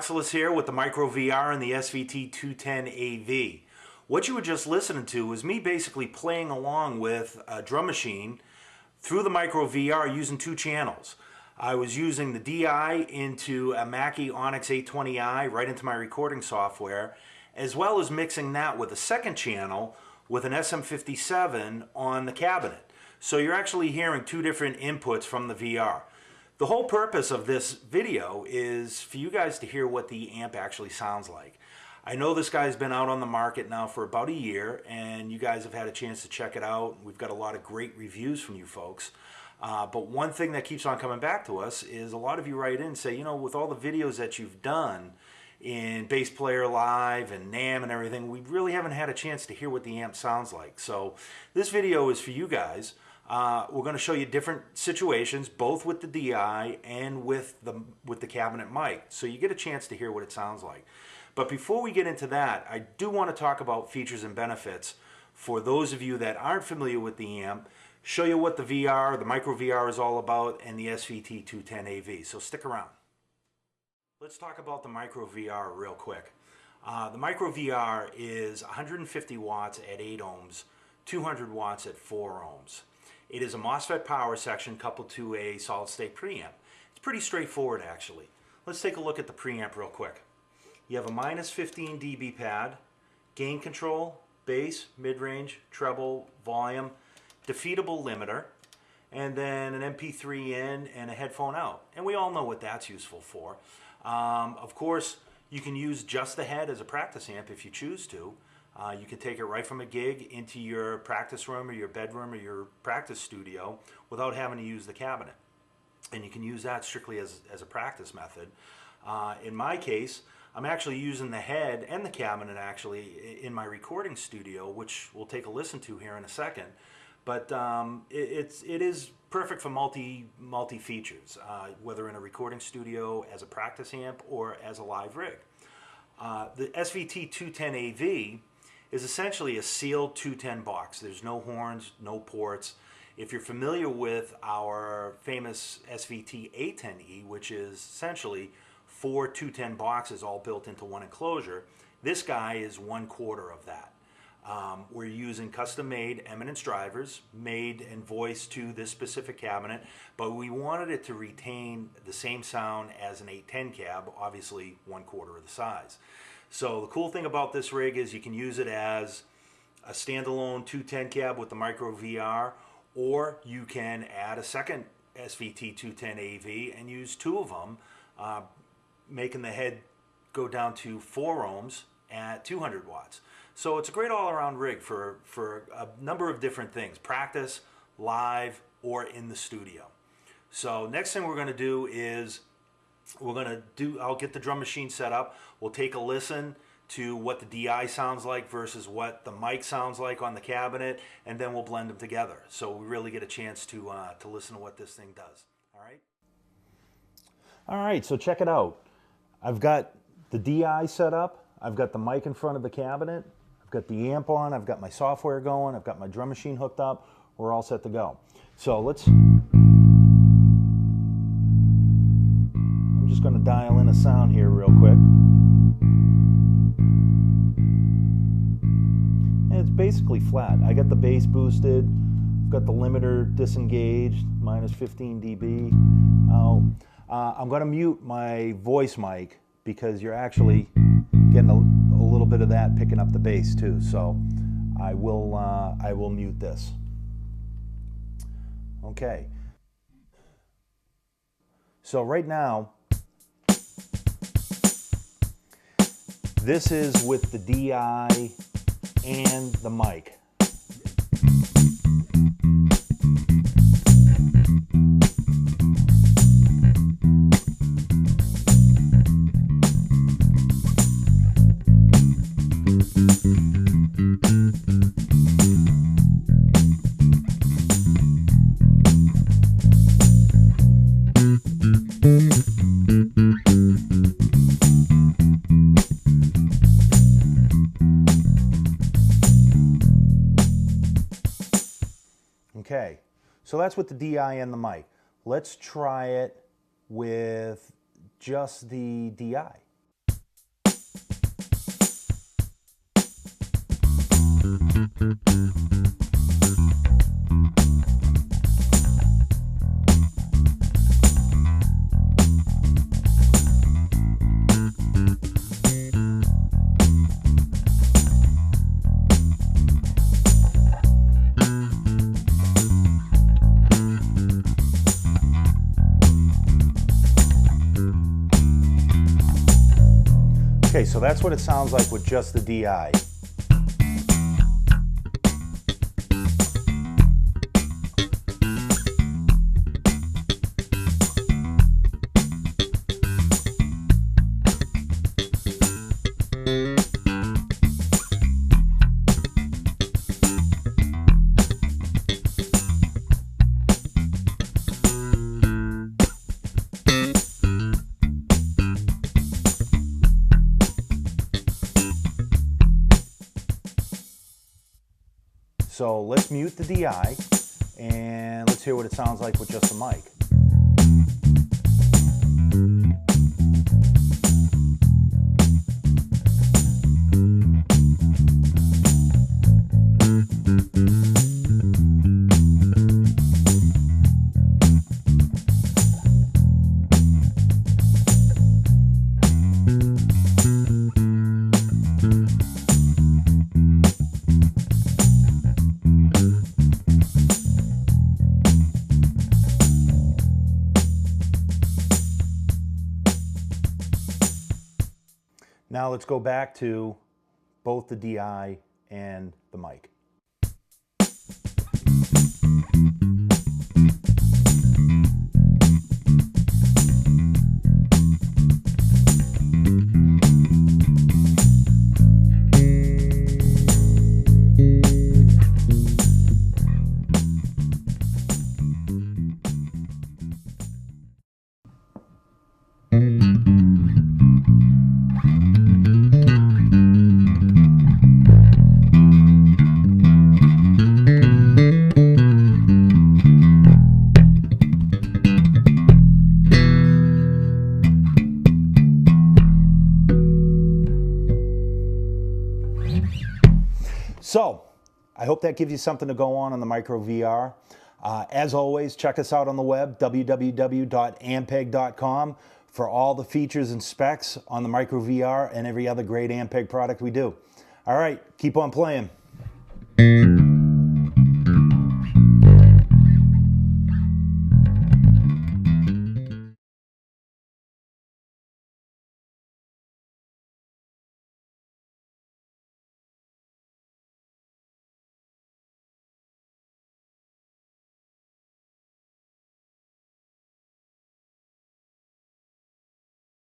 Oxalis here with the Micro VR and the SVT-210AV. What you were just listening to was me basically playing along with a drum machine through the Micro VR using two channels. I was using the DI into a Mackie Onyx 820i right into my recording software, as well as mixing that with a second channel with an SM57 on the cabinet. So you're actually hearing two different inputs from the VR. The whole purpose of this video is for you guys to hear what the amp actually sounds like. I know this guy's been out on the market now for about a year, and you guys have had a chance to check it out. We've got a lot of great reviews from you folks. But one thing that keeps on coming back to us is a lot of you write in and say, you know, with all the videos that you've done in Bass Player Live and NAMM and everything, we really haven't had a chance to hear what the amp sounds like. So this video is for you guys. We're going to show you different situations, both with the DI and with the cabinet mic, so you get a chance to hear what it sounds like. But before we get into that, I do want to talk about features and benefits for those of you that aren't familiar with the amp, show you what the VR, the Micro VR is all about, and the SVT-210AV, so stick around. Let's talk about the Micro VR real quick. The Micro VR is 150 watts at 8 ohms, 200 watts at 4 ohms. It is a MOSFET power section coupled to a solid-state preamp. It's pretty straightforward, actually. Let's take a look at the preamp real quick. You have a minus 15 dB pad, gain control, bass, mid-range, treble, volume, defeatable limiter, and then an MP3 in and a headphone out. And we all know what that's useful for. Of course, you can use just the head as a practice amp if you choose to. You can take it right from a gig into your practice room or your bedroom or your practice studio without having to use the cabinet. And you can use that strictly as a practice method. In my case, I'm actually using the head and the cabinet actually in my recording studio, which we'll take a listen to here in a second. But it is perfect for multi features, whether in a recording studio, as a practice amp, or as a live rig. The SVT-210AV is essentially a sealed 210 box. There's no horns, no ports. If you're familiar with our famous SVT-810E, which is essentially 4 210 boxes all built into one enclosure, this guy is 1/4 of that. We're using custom-made Eminence drivers, made and voiced to this specific cabinet, but we wanted it to retain the same sound as an 810 cab, obviously 1/4 of the size. So the cool thing about this rig is you can use it as a standalone 210 cab with the Micro VR, or you can add a second SVT-210AV and use two of them, making the head go down to 4 ohms at 200 watts. So it's a great all-around rig for a number of different things, practice, live, or in the studio. So next thing we're going to do is I'll get the drum machine set up. We'll take a listen to what the DI sounds like versus what the mic sounds like on the cabinet, and then we'll blend them together. So we really get a chance to listen to what this thing does. All right? All right, so check it out. I've got the DI set up. I've got the mic in front of the cabinet. I've got the amp on. I've got my software going. I've got my drum machine hooked up. We're all set to go. So I'm just going to dial in a sound here real quick. And it's basically flat. I got the bass boosted. I've got the limiter disengaged, minus 15 dB. I'm going to mute my voice mic because you're actually getting a little bit of that picking up the bass too. So I will mute this. Okay. So right now, this is with the DI and the mic. Okay, so that's with the DI and the mic. Let's try it with just the DI. Okay, so that's what it sounds like with just the DI. So let's mute the DI and let's hear what it sounds like with just the mic. Now let's go back to both the DI and the mic. So, I hope that gives you something to go on the micro VR. As always, check us out on the web, www.ampeg.com, for all the features and specs on the micro VR and every other great Ampeg product we do. All right, keep on playing.